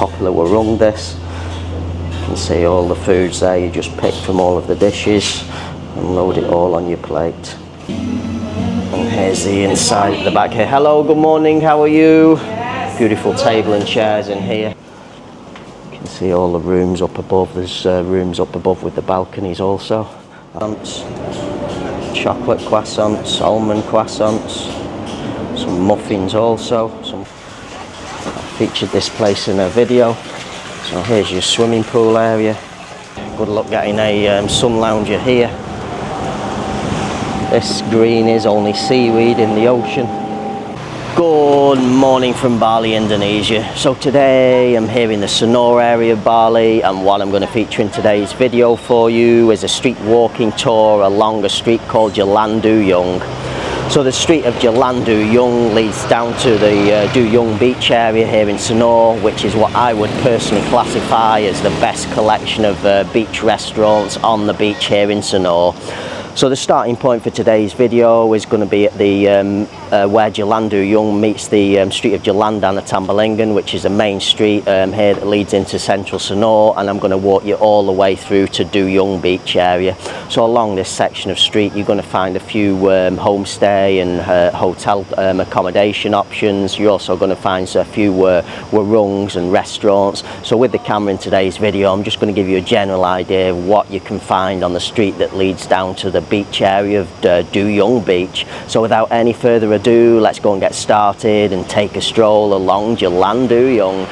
Popular Warung this. You can see all the foods there, you just pick from all of the dishes and load it all on your plate. And here's the inside at the back here. Hello, good morning, how are you? Yes. Beautiful table and chairs in here. You can see all the rooms up above. There's rooms up above with the balconies also. Chocolate croissants, almond croissants, some muffins also. I featured this place in a video. So here's your swimming pool area. Good luck getting a sun lounger here. This green is only seaweed in the ocean. Good morning from Bali, Indonesia. So today I'm here in the Sanur area of Bali, and what I'm going to feature in today's video for you is a street walking tour along a street called Jalan Duyung. So the street of Jalan Duyung leads down to the Duyung beach area here in Sanur, which is what I would personally classify as the best collection of beach restaurants on the beach here in Sanur. So the starting point for today's video is going to be at the where Jalan Duyung meets the street of Jalan Tambalingan, which is a main street here that leads into central Sanur, and I'm going to walk you all the way through to Duyung beach area. So along this section of street you're going to find a few homestay and hotel accommodation options. You're also going to find a few warungs and restaurants. So with the camera in today's video I'm just going to give you a general idea of what you can find on the street that leads down to the beach area of Duyung beach. So without any further ado, let's go and get started and take a stroll along Jalan Duyung.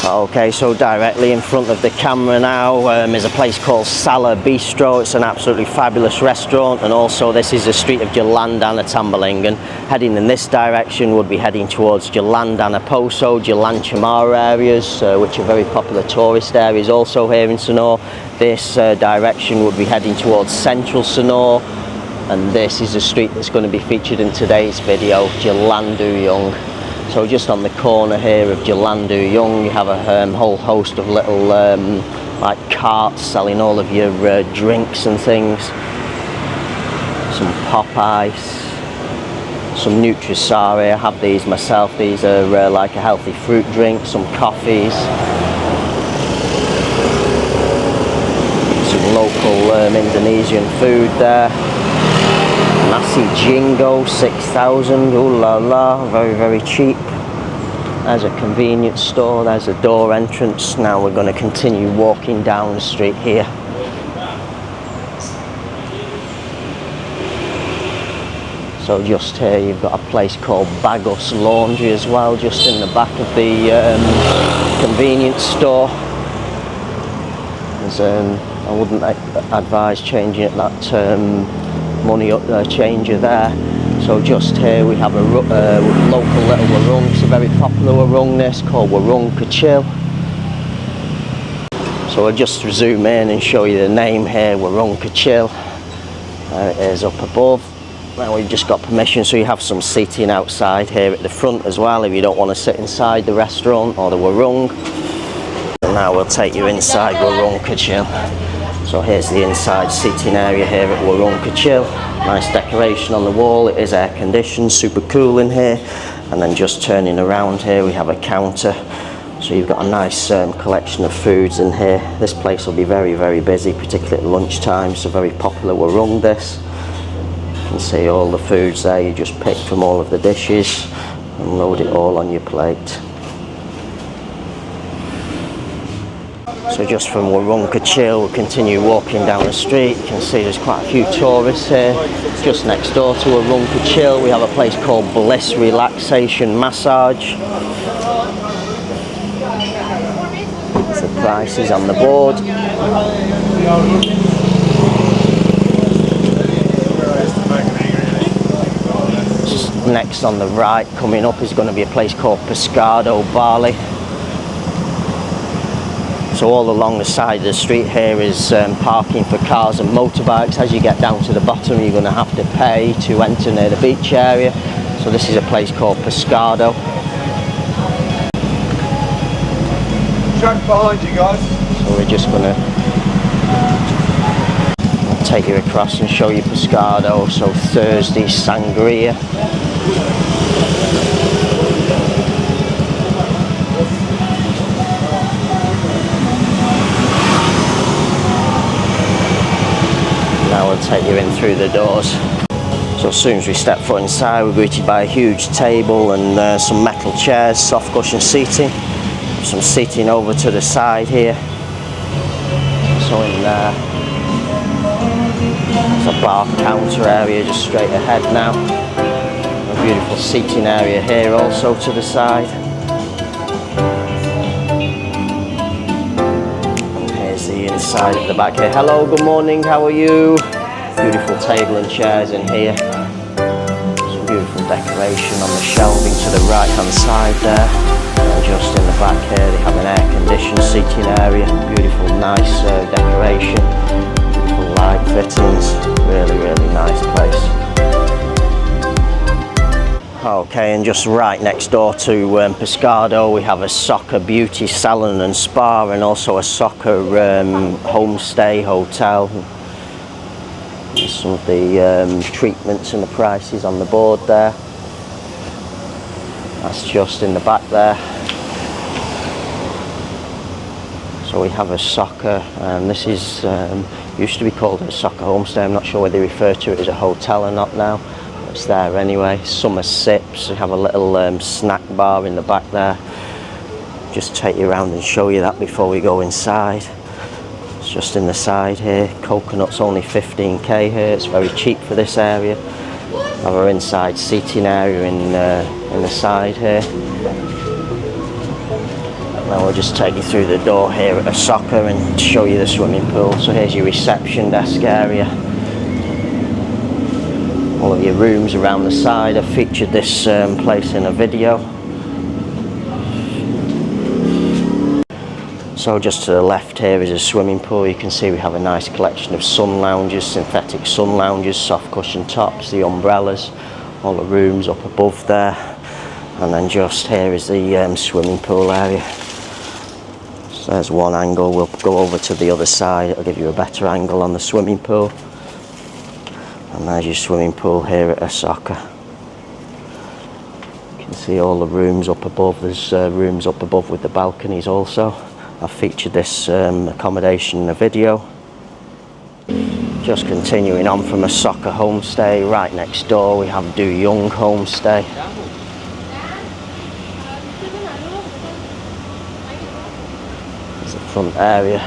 Okay, so directly in front of the camera now is a place called Sala Bistro. It's an absolutely fabulous restaurant, and also this is the street of Jalan Tambalingan. Heading in this direction would be heading towards Jalan Poso, Jalan Cemara areas, which are very popular tourist areas also here in Sanur. This direction would be heading towards central Sanur, and this is the street that's going to be featured in today's video, Jalan Duyung. So just on the corner here of Jalan Duyung you have a whole host of little like carts selling all of your drinks and things. Some pop ice, some Nutrisari. I have these myself. These are like a healthy fruit drink. Some coffees, some local Indonesian food there. Nasi Jingo 6,000, ooh la la, very very cheap. There's a convenience store, there's a door entrance. Now we're going to continue walking down the street here. So just here you've got a place called Bagus Laundry as well, just in the back of the convenience store. I wouldn't advise changing it that money changer there. So just here we have a local little warung. It's a very popular warung this, called Warung Kecil. So I'll just zoom in and show you the name here, Warung Kecil. There it is up above. Now we've just got permission, so you have some seating outside here at the front as well if you don't want to sit inside the restaurant or the warung. And now we'll take you inside Warung Kecil. So here's the inside seating area here at Warung Kecil. Nice decoration on the wall. It is air conditioned, super cool in here. And then just turning around here we have a counter. So you've got a nice collection of foods in here. This place will be very very busy, particularly at lunchtime. So very popular warung this. You can see all the foods there. You just pick from all of the dishes and load it all on your plate. So just from Warung Kecil we'll continue walking down the street. You can see there's quite a few tourists here. Just next door to Warung Kecil we have a place called Bliss Relaxation Massage. The prices on the board. Just next on the right coming up is going to be a place called Pascard, Bali. So all along the side of the street here is parking for cars and motorbikes. As you get down to the bottom you're going to have to pay to enter near the beach area. So this is a place called Pascard. Track behind you guys. So we're just going to take you across and show you Pascard. So Thursday sangria. take you in through the doors. So as soon as we step foot inside, we're greeted by a huge table and some metal chairs, soft cushion seating. Some seating over to the side here. So in there, there's a bar counter area just straight ahead now. A beautiful seating area here also to the side. And here's the inside at the back here. Hello, good morning, how are you? Beautiful table and chairs in here. Some beautiful decoration on the shelving to the right hand side there. And just in the back here they have an air conditioned seating area. Beautiful nice decoration. Beautiful light fittings. Really nice place. Okay, and just right next door to Pascard we have a soccer beauty salon and spa, and also a soccer homestay hotel. Some of the treatments and the prices on the board there. That's just in the back there. So we have a soccer, and this is used to be called a soccer homestay. I'm not sure whether they refer to it as a hotel or not now. It's there anyway. Summer sips. We have a little snack bar in the back there. Just take you around and show you that before we go inside. It's just in the side here. Coconuts only 15k here. It's very cheap for this area. Have our inside seating area in the side here. Now we'll just take you through the door here at a soccer and show you the swimming pool. So here's your reception desk area. All of your rooms around the side. I've featured this place in a video. So just to the left here is a swimming pool. You can see we have a nice collection of sun lounges, synthetic sun lounges, soft cushion tops, the umbrellas, all the rooms up above there. And then just here is the swimming pool area. So there's one angle. We'll go over to the other side. It'll give you a better angle on the swimming pool. And there's your swimming pool here at a soccer. You can see all the rooms up above. There's rooms up above with the balconies also. I've featured this accommodation in a video. Just continuing on from a soccer homestay, right next door we have Duyung homestay. There's the front area,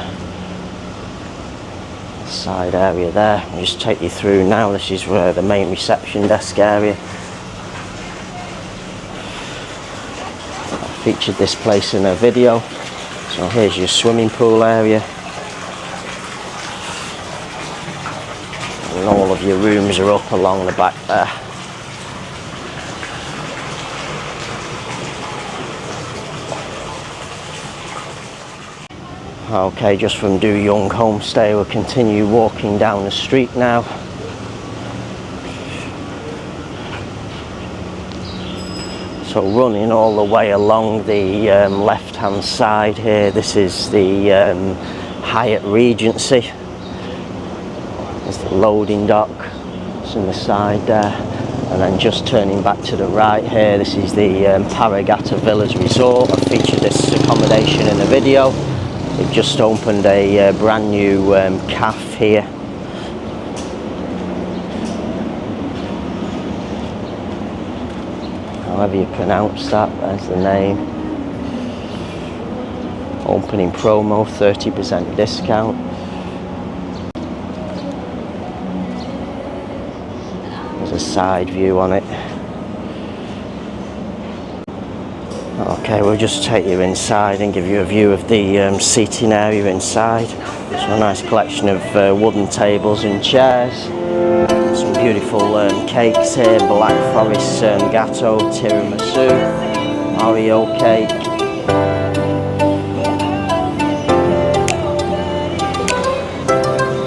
side area there. I'll just take you through now. This is where the main reception desk area. I featured this place in a video. So here's your swimming pool area. And all of your rooms are up along the back there. Okay, just from Duyung homestay we'll continue walking down the street now. So running all the way along the left hand side here, this is the Hyatt Regency. There's the loading dock, it's in the side there. And then just turning back to the right here, this is the Paragata Villas Resort. I featured this accommodation in a video. They've just opened a brand new cafe here. However you pronounce that, there's the name. Opening promo, 30% discount. There's a side view on it. Okay, we'll just take you inside and give you a view of the seating area inside. So a nice collection of wooden tables and chairs. Some beautiful cakes here, black forest gateau, tiramisu, Oreo cake.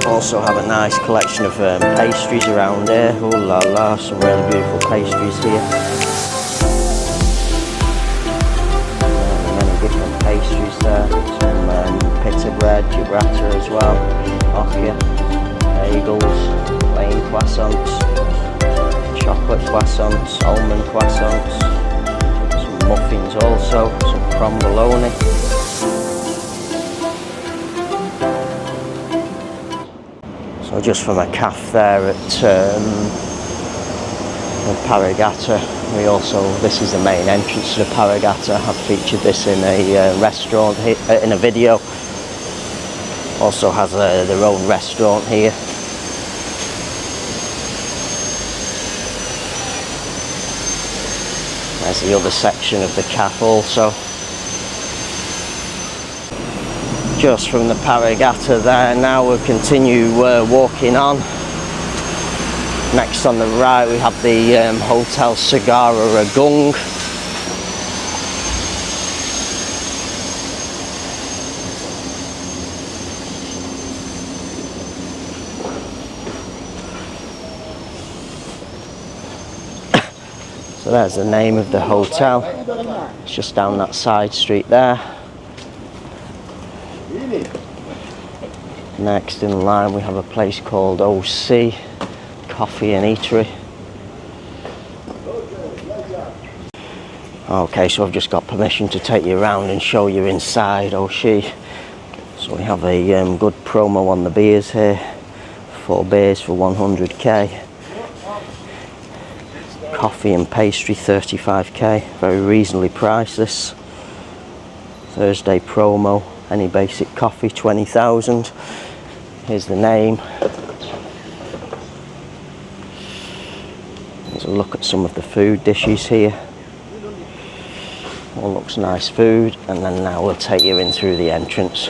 Also have a nice collection of pastries around here. Ooh la la, some really beautiful pastries here. Many different pastries there. Some pita bread, ciabatta as well, coffee, bagels, plain croissants, chocolate croissants, almond croissants, some muffins also, some crumbolone. So just from a cafe there at the Paragata, we also, this is the main entrance to the Paragata. I've featured this in a restaurant in a video. Also has their own restaurant here. There's the other section of the cafe also. Just from the Paragata there, now we'll continue walking on. Next on the right we have the Hotel Cigara Ragung. So there's the name of the hotel. It's just down that side street there. Next in line we have a place called OC, Coffee and Eatery. Okay, so I've just got permission to take you around and show you inside OC. So we have a good promo on the beers here. 4 beers for 100k. Coffee and pastry 35k. Very reasonably priced this. Thursday promo. Any basic coffee 20,000. Here's the name. Let's look at some of the food dishes here. All looks nice food, and then now we'll take you in through the entrance.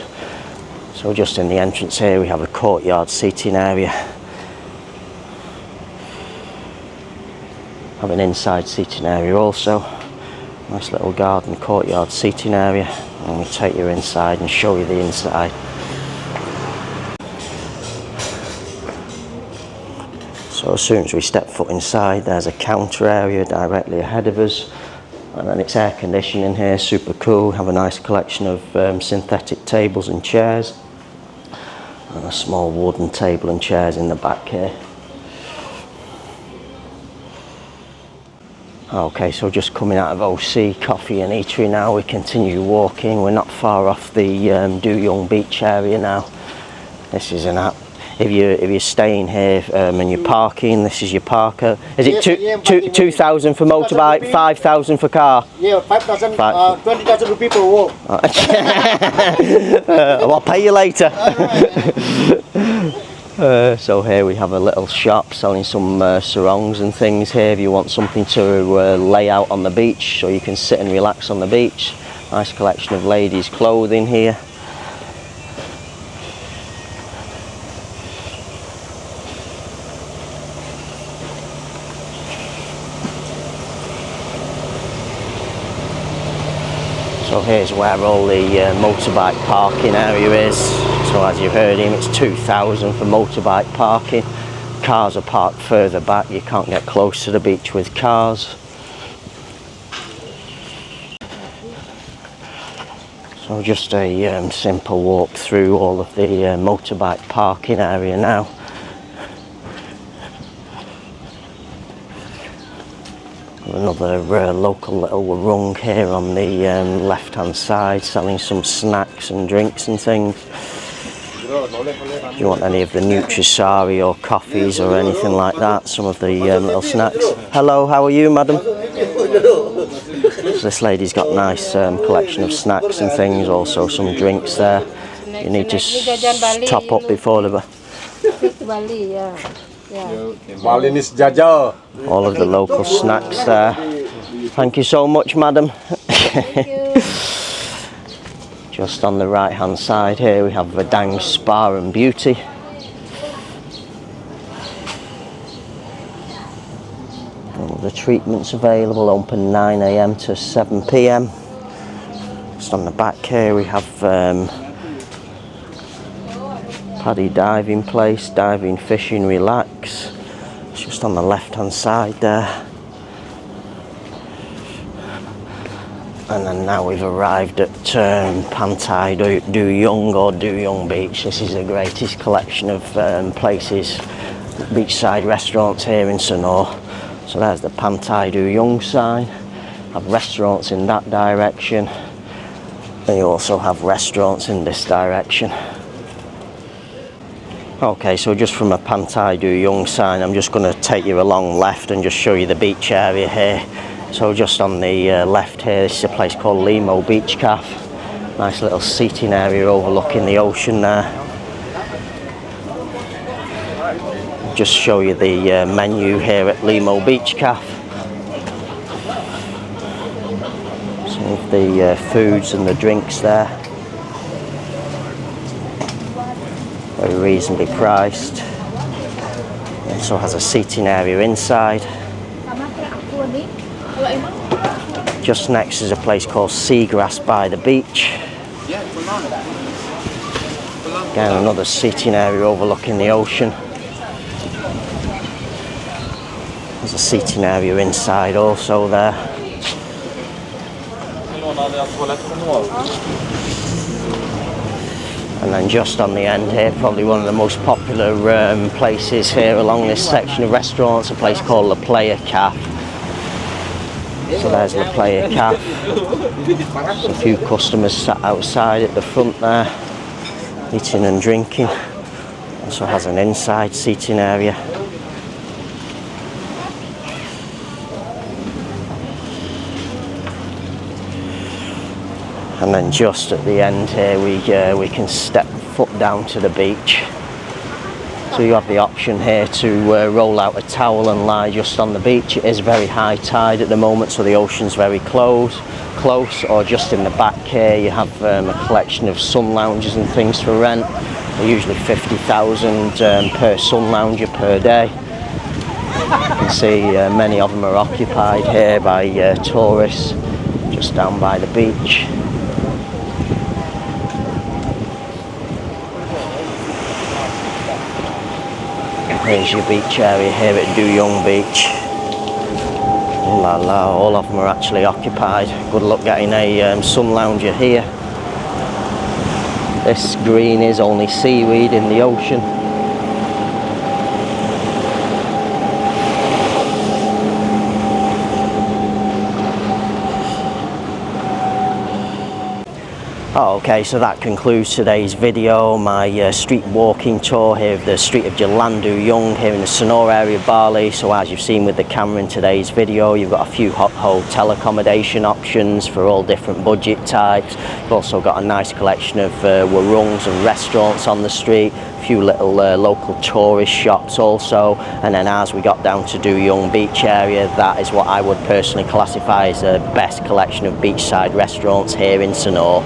So just in the entrance here we have a courtyard seating area. Have an inside seating area also. Nice little garden courtyard seating area, and we'll take you inside and show you the inside. So as soon as we step foot inside, there's a counter area directly ahead of us, and then it's air conditioning here, super cool. Have a nice collection of synthetic tables and chairs, and a small wooden table and chairs in the back here. Okay, so just coming out of OC Coffee and Eatery now, we continue walking. We're not far off the Duyung Beach area now. This is an app. If you're staying here and you're parking, this is your parker. Is it 2,000 for motorbike, 5,000 for car? Yeah, 5,000, 20,000 rupees per walk. I'll pay you later. So here we have a little shop selling some sarongs and things here if you want something to lay out on the beach so you can sit and relax on the beach. Nice collection of ladies' clothing here. So here's where all the motorbike parking area is. So as you heard him, it's 2,000 for motorbike parking. Cars are parked further back. You can't get close to the beach with cars. So just a simple walk through all of the motorbike parking area now. Another local little warung here on the left hand side, selling some snacks and drinks and things. If you want any of the Nutrisari or coffees or anything like that, some of the little snacks. Hello, how are you, madam? So this lady's got a nice collection of snacks and things, also some drinks there. You need to top up before the... Bali, yeah. Balinese jaja. All of the local snacks there. Thank you so much, madam. Thank you. Just on the right hand side here we have Vedang Spa and Beauty. All the treatments available, open 9 AM to 7 PM. Just on the back here we have Paddy diving place, diving, fishing, relax. It's just on the left hand side there. And then now we've arrived at Pantai Duyung or Duyung Beach. This is the greatest collection of places, beachside restaurants here in Sanur. So there's the Pantai Duyung sign. Have restaurants in that direction. And you also have restaurants in this direction. Okay, so just from a Pantai Duyung sign, I'm just going to take you along left and just show you the beach area here. So just on the left here, this is a place called Limo Beach Cafe. Nice little seating area overlooking the ocean there. Just show you the menu here at Limo Beach Cafe. Some of the foods and the drinks there. Very reasonably priced. Also has a seating area inside. Just next is a place called Cigara by the beach. Again, another seating area overlooking the ocean. There's a seating area inside also there. And then just on the end here, probably one of the most popular places here along this section of restaurants, a place called La Playa Cafe. So there's La Playa Cafe. There's a few customers sat outside at the front there, eating and drinking. Also has an inside seating area. And then just at the end here, we can step foot down to the beach. So you have the option here to roll out a towel and lie just on the beach. It is very high tide at the moment, so the ocean's very close. Or just in the back here, you have a collection of sun lounges and things for rent. They're usually 50,000 per sun lounger per day. You can see many of them are occupied here by tourists, just down by the beach. Here's your beach area here at Duyung Beach. La la, all of them are actually occupied. Good luck getting a sun lounger here. This green is only seaweed in the ocean. Okay, so that concludes today's video, my street walking tour here of the street of Jalan Duyung here in the Sanur area of Bali. So as you've seen with the camera in today's video, you've got a few hotel accommodation options for all different budget types. You've also got a nice collection of warungs and restaurants on the street, a few little local tourist shops also, and then as we got down to Duyung beach area, that is what I would personally classify as the best collection of beachside restaurants here in Sanur.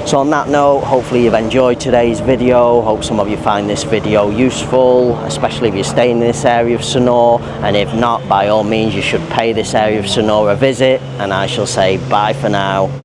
So on that note, hopefully you've enjoyed today's video. Hope some of you find this video useful, especially if you're staying in this area of Sanur, and if not, by all means you should pay this area of Sanur a visit, and I shall say bye for now.